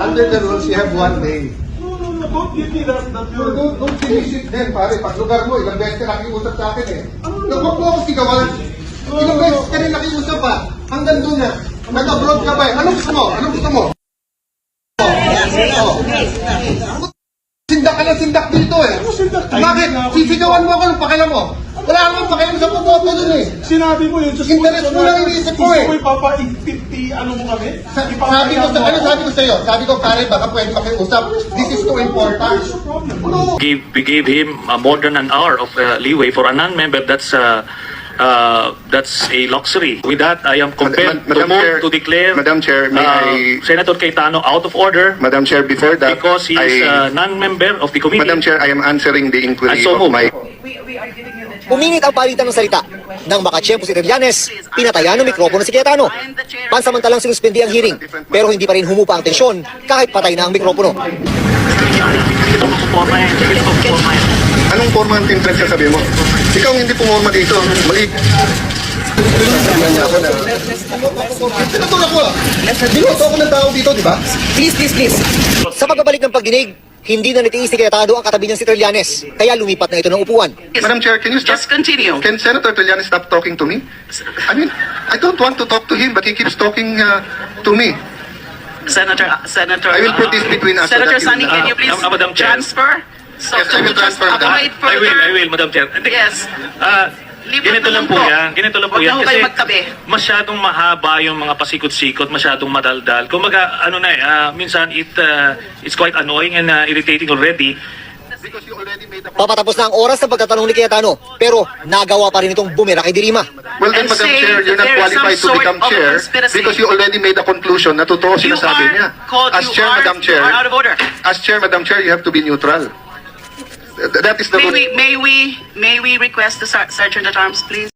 Under the rules, you have 1 day. No, don't give me that. Don't finish it then, pare. Pag lugar mo, ilang beses ka nakiusap sa akin eh. Huwag mo ako sigawan. Ilang beses ka rin nakiusap pa. Hanggang doon na. Nag-abroad ka ba eh. Anong gusto mo? Anong gusto mo? Sindak ka ng sindak dito eh. Bakit? Sisigawan mo ako ng pakialam mo. Wala akong pakialam sa pupoto dun eh. Sinabi mo yun. Interest mo lang iniisip ko eh. Gusto mo ipapa-50, ano mo kami? Sabi ko sa'yo? Sabi ko, pare, baka pwede makiusap. This is too important. We gave him more than an hour of leeway for a non-member. That's a luxury. With that, I am compelled to declare Madam Chair, may I... Senator Cayetano out of order Madam Chair, before that, because he is a non-member of the committee. Madam Chair, I am answering the inquiry So of my... Uminit ang palitan ng salita. Nang makatsyempo si Trillanes, pinatayan ng mikropono si Cayetano. Pansamantalang sinuspindi ang hearing, pero hindi pa rin humupa ang tensyon kahit patay na ang mikropono. Anong forma ng interest sasabihin mo? Ikaw hindi pumorma dito. Mali. Tinutulak ko ah. Binuto ako ng tao dito, di ba? Please. Sa pagbabalik ng pagdinig, hindi na nitiis si Cayetano ang katabi niyang si Trillanes, kaya lumipat na ito ng upuan. Madam Chair, can you stop? Just continue. Can Senator Trillanes stop talking to me? I mean, I don't want to talk to him, but he keeps talking to me. Senator, I will put this between us. Senator so that Sunny, can you please Madam Chair. transfer? So Yes, I will transfer, madam. avoid further. I will, Madam Chair. Yes. Ganito lang po yan. Huwag na ho kayo magtabi. Masyadong mahaba yung mga pasikot-sikot, masyadong madaldal. Kumbaga, minsan it's quite annoying and irritating already. Because you already made a... Papatapos na ang oras ng pagtatanong ni Cayetano, pero nagawa pa rin itong bumira kay Dirima. Well then, And Madam say Chair, you're not there is qualified to some become sort of chair conspiracy. because you already made a conclusion na totoo You sinasabi are niya. called, As Chair, Madam Chair, you are out of order. as Chair, Madam Chair, you have to be neutral. That is the... May we request the Sergeant at Arms, please?